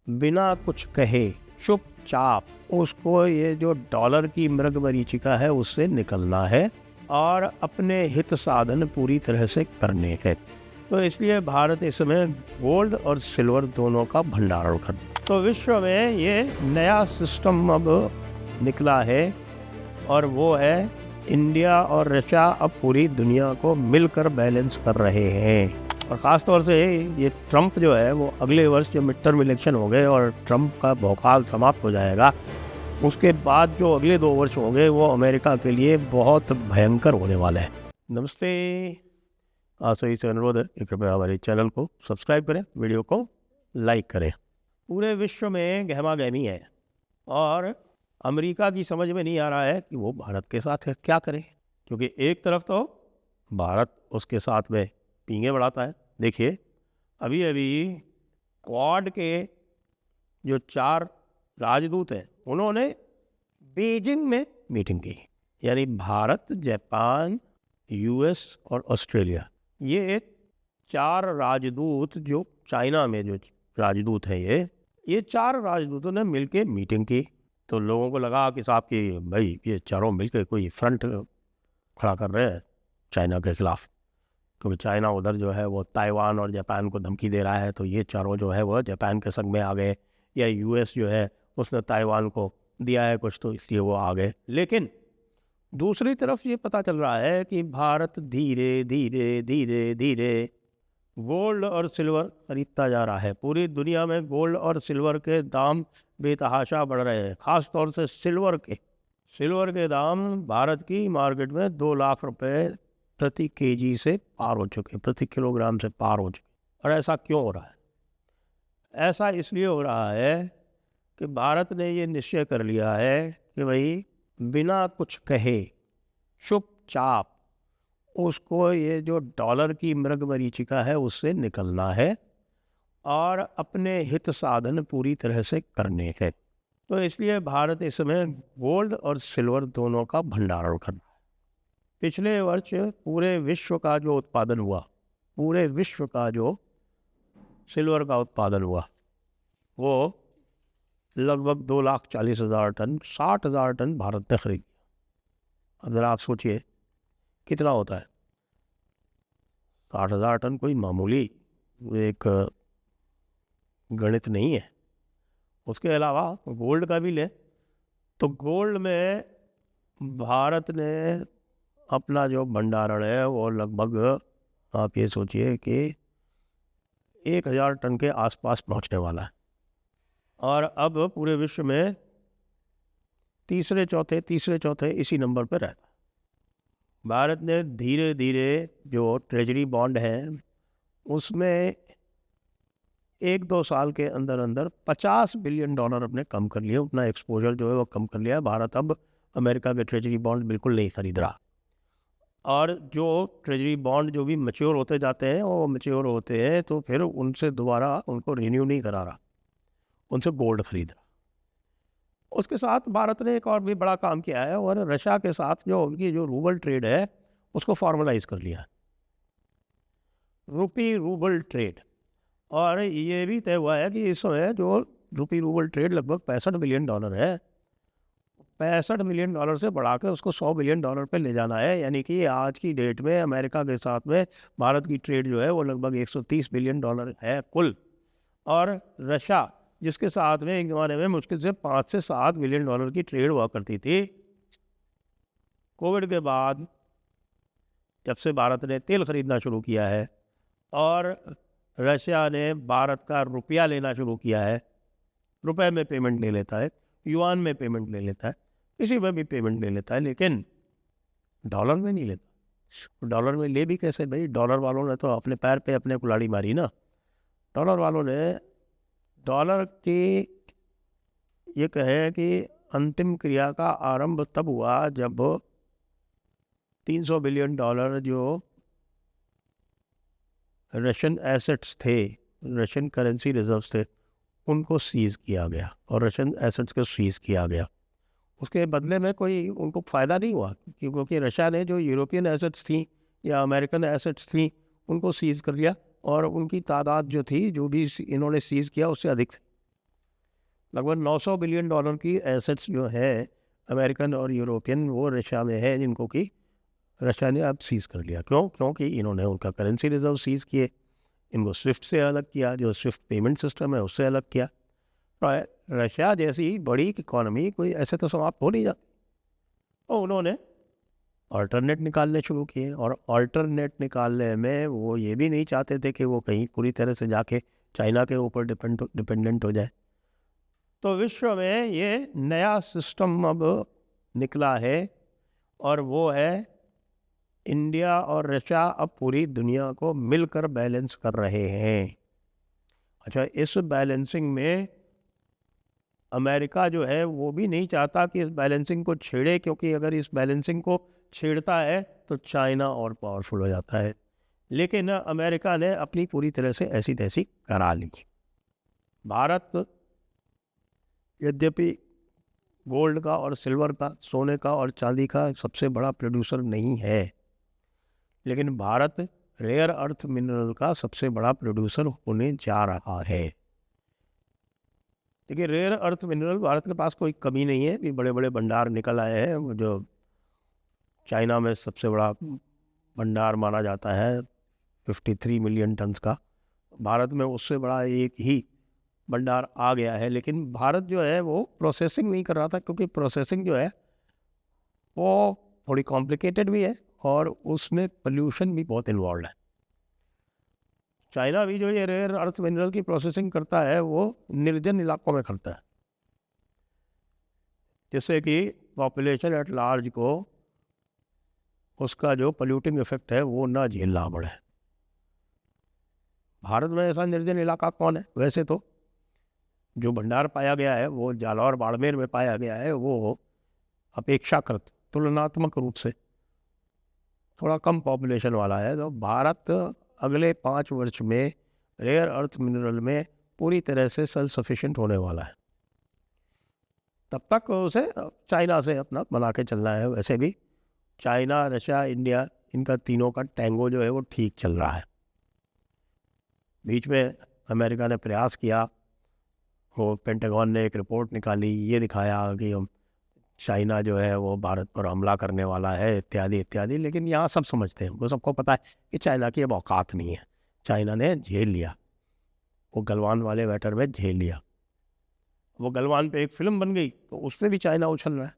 बिना कुछ कहे चुपचाप उसको ये जो डॉलर की मृगमरीचिका है उससे निकलना है और अपने हित साधन पूरी तरह से करने हैं। तो इसलिए भारत इस समय गोल्ड और सिल्वर दोनों का भंडारण कर। तो विश्व में ये नया सिस्टम अब निकला है और वो है इंडिया और रशिया अब पूरी दुनिया को मिलकर बैलेंस कर रहे हैं। और ख़ास तौर से ये ट्रंप जो है वो अगले वर्ष जब मिड टर्म इलेक्शन हो गए और ट्रंप का भौकाल समाप्त हो जाएगा, उसके बाद जो अगले 2 वर्ष होंगे वो अमेरिका के लिए बहुत भयंकर होने वाले हैं। नमस्ते, आप सभी से अनुरोध है कि कृपया हमारे चैनल को सब्सक्राइब करें, वीडियो को लाइक करें। पूरे विश्व में गहमा गहमी है और अमेरिका की समझ में नहीं आ रहा है कि वो भारत के साथ क्या करे, क्योंकि एक तरफ तो भारत उसके साथ में पींगे बढ़ाता है। देखिए, अभी अभी क्वाड के जो 4 राजदूत हैं उन्होंने बीजिंग में मीटिंग की, यानी भारत, जापान, यूएस और ऑस्ट्रेलिया, ये 4 राजदूत जो चाइना में जो राजदूत हैं ये 4 राजदूतों ने मिलके मीटिंग की। तो लोगों को लगा कि साहब कि भाई ये चारों मिलकर कोई फ्रंट खड़ा कर रहे हैं चाइना के खिलाफ, क्योंकि चाइना उधर जो है वो ताइवान और जापान को धमकी दे रहा है, तो ये चारों जो है वो जापान के संग में आ गए, या यूएस जो है उसने ताइवान को दिया है कुछ, तो इसलिए वो आ गए। लेकिन दूसरी तरफ ये पता चल रहा है कि भारत धीरे धीरे धीरे धीरे गोल्ड और सिल्वर खरीदता जा रहा है। पूरी दुनिया में गोल्ड और सिल्वर के दाम बेतहाशा बढ़ रहे हैं, ख़ास तौर से सिल्वर के दाम भारत की मार्केट में 2 लाख रुपए प्रति केजी से पार हो चुके, प्रति किलोग्राम से पार हो चुके। और ऐसा क्यों हो रहा है? ऐसा इसलिए हो रहा है कि भारत ने ये निश्चय कर लिया है कि भाई बिना कुछ कहे चुपचाप उसको ये जो डॉलर की मृगमरीचिका है उससे निकलना है और अपने हित साधन पूरी तरह से करने हैं। तो इसलिए भारत इस समय गोल्ड और सिल्वर दोनों का भंडारण कर रहा है। पिछले वर्ष पूरे विश्व का जो उत्पादन हुआ, पूरे विश्व का जो सिल्वर का उत्पादन हुआ, वो लगभग 2,40,000 टन, 60,000 टन भारत ने खरीद लिया। अब ज़रा आप सोचिए कितना होता है। 60,000 टन कोई मामूली एक गणित नहीं है। उसके अलावा गोल्ड का भी ले तो गोल्ड में भारत ने अपना जो भंडारण है वो लगभग, आप ये सोचिए कि 1,000 टन के आसपास पहुंचने वाला है। और अब पूरे विश्व में तीसरे चौथे इसी नंबर पर रहता है। भारत ने धीरे धीरे जो ट्रेजरी बॉन्ड है उसमें 1-2 साल के अंदर अंदर $50 बिलियन अपने कम कर लिए, अपना एक्सपोजर जो है वो कम कर लिया। भारत अब अमेरिका के ट्रेजरी बॉन्ड बिल्कुल नहीं खरीद रहा, और जो ट्रेजरी बॉन्ड जो भी मैच्योर होते जाते हैं वो मैच्योर होते हैं तो फिर उनसे दोबारा उनको रिन्यू नहीं करा रहा, उनसे गोल्ड खरीद रहा। उसके साथ भारत ने एक और भी बड़ा काम किया है, और रशिया के साथ जो उनकी जो रूबल ट्रेड है उसको फॉर्मलाइज कर लिया है, रुपी रूबल ट्रेड। और ये भी तय हुआ है कि इस समय जो रुपी रूबल ट्रेड लगभग $65 बिलियन है, $65 बिलियन से बढ़ा के उसको $100 बिलियन पे ले जाना है। यानी कि आज की डेट में अमेरिका के साथ में भारत की ट्रेड जो है वो लगभग $130 बिलियन है कुल। और रशिया जिसके साथ में एक ज़माने में मुश्किल से $5 से $7 बिलियन की ट्रेड हुआ करती थी, कोविड के बाद जब से भारत ने तेल खरीदना शुरू किया है और रशिया ने भारत का रुपया लेना शुरू किया है, रुपए में पेमेंट ले लेता है, युआन में पेमेंट ले लेता है, किसी में भी पेमेंट ले लेता है, लेकिन डॉलर में नहीं लेता। डॉलर में ले भी कैसे भाई? डॉलर वालों ने तो अपने पैर पे अपने कुल्हाड़ी मारी ना। डॉलर वालों ने डॉलर की ये कहे कि अंतिम क्रिया का आरंभ तब हुआ जब $300 बिलियन जो रशियन एसेट्स थे, रशियन करेंसी रिजर्व्स थे, उनको सीज़ किया गया और रशियन एसेट्स को सीज़ किया गया। उसके बदले में कोई उनको फ़ायदा नहीं हुआ, क्योंकि रशिया ने जो यूरोपियन एसेट्स थी या अमेरिकन एसेट्स थी उनको सीज़ कर लिया, और उनकी तादाद जो थी, जो भी इन्होंने सीज़ किया उससे अधिक थी। लगभग 900 बिलियन डॉलर की एसेट्स जो है अमेरिकन और यूरोपियन, वो रशिया में है, जिनको कि रशिया ने अब सीज़ कर लिया। क्यों? क्योंकि इन्होंने उनका करेंसी रिजर्व सीज़ किए, इनको स्विफ्ट से अलग किया, जो स्विफ्ट पेमेंट सिस्टम है उससे अलग किया। तो रशिया जैसी बड़ी इकोनॉमी कोई ऐसे तो समाप्त हो नहीं जाती। तो उन्होंने अल्टरनेट निकालने शुरू किए, और अल्टरनेट निकालने में वो ये भी नहीं चाहते थे कि वो कहीं पूरी तरह से जाके चाइना के ऊपर डिपेंडेंट हो जाए। तो विश्व में ये नया सिस्टम अब निकला है, और वो है इंडिया और रशिया अब पूरी दुनिया को मिलकर बैलेंस कर रहे हैं। अच्छा, इस बैलेंसिंग में अमेरिका जो है वो भी नहीं चाहता कि इस बैलेंसिंग को छेड़े, क्योंकि अगर इस बैलेंसिंग को छेड़ता है तो चाइना और पावरफुल हो जाता है। लेकिन अमेरिका ने अपनी पूरी तरह से ऐसी तैसी करा ली। भारत यद्यपि गोल्ड का और सिल्वर का, सोने का और चांदी का सबसे बड़ा प्रोड्यूसर नहीं है, लेकिन भारत रेयर अर्थ मिनरल का सबसे बड़ा प्रोड्यूसर होने जा रहा है। देखिए, रेयर अर्थ मिनरल भारत के पास कोई कमी नहीं है, भी बड़े बड़े भंडार निकल आए हैं। वो जो चाइना में सबसे बड़ा भंडार माना जाता है 53 मिलियन टन्स का, भारत में उससे बड़ा एक ही भंडार आ गया है। लेकिन भारत जो है वो प्रोसेसिंग नहीं कर रहा था, क्योंकि प्रोसेसिंग जो है वो थोड़ी कॉम्प्लिकेटेड भी है और उसमें पोल्यूशन भी बहुत इन्वॉल्व है। चाइना भी जो ये रेयर अर्थ मिनरल की प्रोसेसिंग करता है वो निर्जन इलाकों में करता है, जिससे कि पॉपुलेशन एट लार्ज को उसका जो पोल्यूटिंग इफेक्ट है वो ना झेलना पड़े। भारत में ऐसा निर्जन इलाका कौन है? वैसे तो जो भंडार पाया गया है वो जालौर बाड़मेर में पाया गया है, वो अपेक्षाकृत तुलनात्मक रूप से थोड़ा कम पॉपुलेशन वाला है। तो भारत अगले 5 वर्ष में रेयर अर्थ मिनरल में पूरी तरह से सेल्फ सफिशिएंट होने वाला है। तब तक उसे चाइना से अपना बना के चलना है। वैसे भी चाइना, रशिया, इंडिया, इनका तीनों का टैंगो जो है वो ठीक चल रहा है। बीच में अमेरिका ने प्रयास किया, वो पेंटागन ने एक रिपोर्ट निकाली, ये दिखाया कि चाइना जो है वो भारत पर हमला करने वाला है इत्यादि इत्यादि। लेकिन यहाँ सब समझते हैं, वो सबको पता है कि चाइना की अब औकात नहीं है। चाइना ने झेल लिया, वो गलवान वाले मैटर में झेल लिया। वो गलवान पे एक फिल्म बन गई तो उससे भी चाइना उछल रहा है।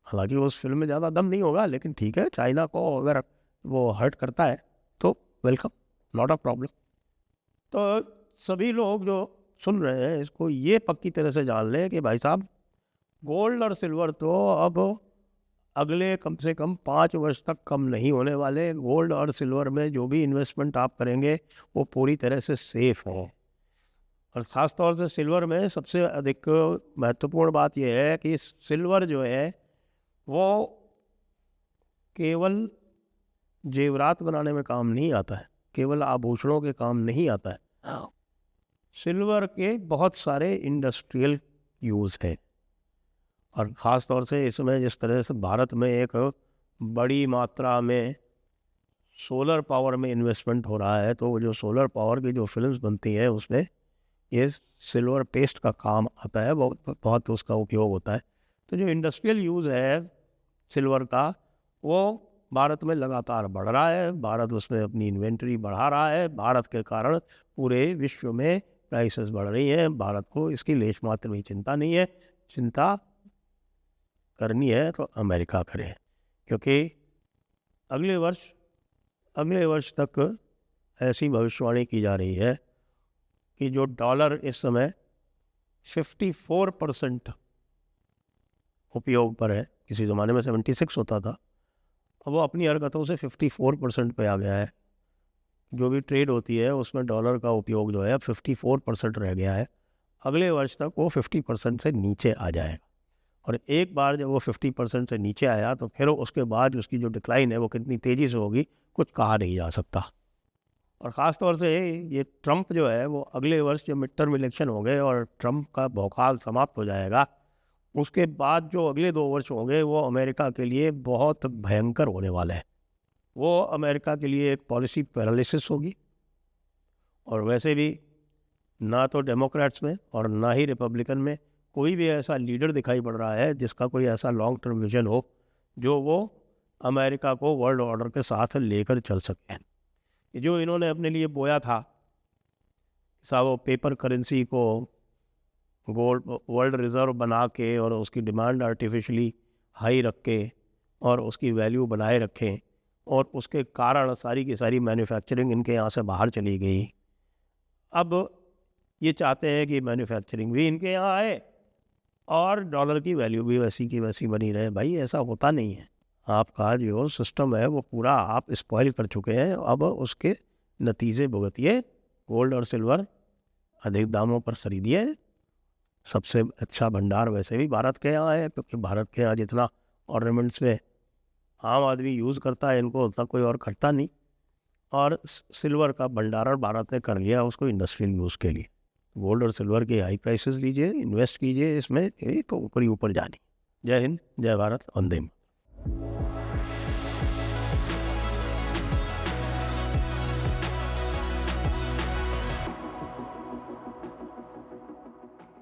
हालांकि उस फिल्म में ज़्यादा दम नहीं होगा, लेकिन ठीक है, चाइना को अगर वो हर्ट करता है तो वेलकम, नॉट अ प्रॉब्लम। तो सभी लोग जो सुन रहे हैं इसको ये पक्की तरह से जान लें कि भाई साहब, गोल्ड और सिल्वर तो अब अगले कम से कम 5 वर्ष तक कम नहीं होने वाले। गोल्ड और सिल्वर में जो भी इन्वेस्टमेंट आप करेंगे वो पूरी तरह से सेफ है। और ख़ास तौर से सिल्वर में सबसे अधिक महत्वपूर्ण बात यह है कि सिल्वर जो है वो केवल जेवरात बनाने में काम नहीं आता है, केवल आभूषणों के काम नहीं आता है। सिल्वर के बहुत सारे इंडस्ट्रियल यूज़ है। और ख़ास तौर से इसमें जिस तरह से भारत में एक बड़ी मात्रा में सोलर पावर में इन्वेस्टमेंट हो रहा है, तो वो जो सोलर पावर की जो फिल्म्स बनती हैं उसमें ये सिल्वर पेस्ट का काम आता है, बहुत उसका उपयोग होता है। तो जो इंडस्ट्रियल यूज़ है सिल्वर का वो भारत में लगातार बढ़ रहा है। भारत उसमें अपनी इन्वेंट्री बढ़ा रहा है। भारत के कारण पूरे विश्व में प्राइसेस बढ़ रही हैं। भारत को इसकी लेश मात्र भी चिंता नहीं है। चिंता करनी है तो अमेरिका करे, क्योंकि अगले वर्ष तक ऐसी भविष्यवाणी की जा रही है कि जो डॉलर इस समय 54% उपयोग पर है, किसी ज़माने में 76 होता था, अब वो अपनी हरकतों से 54% पे आ गया है। जो भी ट्रेड होती है उसमें डॉलर का उपयोग जो है अब 54% रह गया है। अगले वर्ष तक वो 50% से नीचे आ जाएगा, और एक बार जब वो 50% से नीचे आया तो फिर उसके बाद उसकी जो डिक्लाइन है वो कितनी तेज़ी से होगी कुछ कहा नहीं जा सकता। और ख़ास तौर से ये ट्रंप जो है वो अगले वर्ष जब मिड टर्म इलेक्शन हो गए और ट्रंप का भौकाल समाप्त हो जाएगा, उसके बाद जो अगले 2 वर्ष होंगे वो अमेरिका के लिए बहुत भयंकर होने वाले हैं। वो अमेरिका के लिए एक पॉलिसी पैरालिसिस होगी। और वैसे भी ना तो डेमोक्रेट्स में और ना ही रिपब्लिकन में कोई भी ऐसा लीडर दिखाई पड़ रहा है जिसका कोई ऐसा लॉन्ग टर्म विजन हो जो वो अमेरिका को वर्ल्ड ऑर्डर के साथ लेकर चल सके। ये जो इन्होंने अपने लिए बोया था साहब, वो पेपर करेंसी को गोल्ड वर्ल्ड रिज़र्व बना के और उसकी डिमांड आर्टिफिशियली हाई रख के और उसकी वैल्यू बनाए रखें, और उसके कारण सारी की सारी मैन्युफैक्चरिंग इनके यहाँ से बाहर चली गई। अब ये चाहते हैं कि मैन्युफैक्चरिंग भी इनके यहाँ आए और डॉलर की वैल्यू भी वैसी की वैसी बनी रहे। भाई ऐसा होता नहीं है। आपका जो सिस्टम है वो पूरा आप स्पॉइल कर चुके हैं। अब उसके नतीजे भुगतिए। गोल्ड और सिल्वर अधिक दामों पर खरीदिए। सबसे अच्छा भंडार वैसे भी भारत के यहाँ है, क्योंकि भारत के यहाँ जितना ऑर्नामेंट्स में आम आदमी यूज़ करता है इनको उतना कोई और करता नहीं। और सिल्वर का भंडारण भारत ने कर लिया उसको इंडस्ट्रियल यूज़ के लिए। गोल्ड और सिल्वर के हाई प्राइसेस लीजिए, इन्वेस्ट कीजिए इसमें, तो ऊपर ही ऊपर जानी। जय हिंद, जय भारत, वंदे मातरम।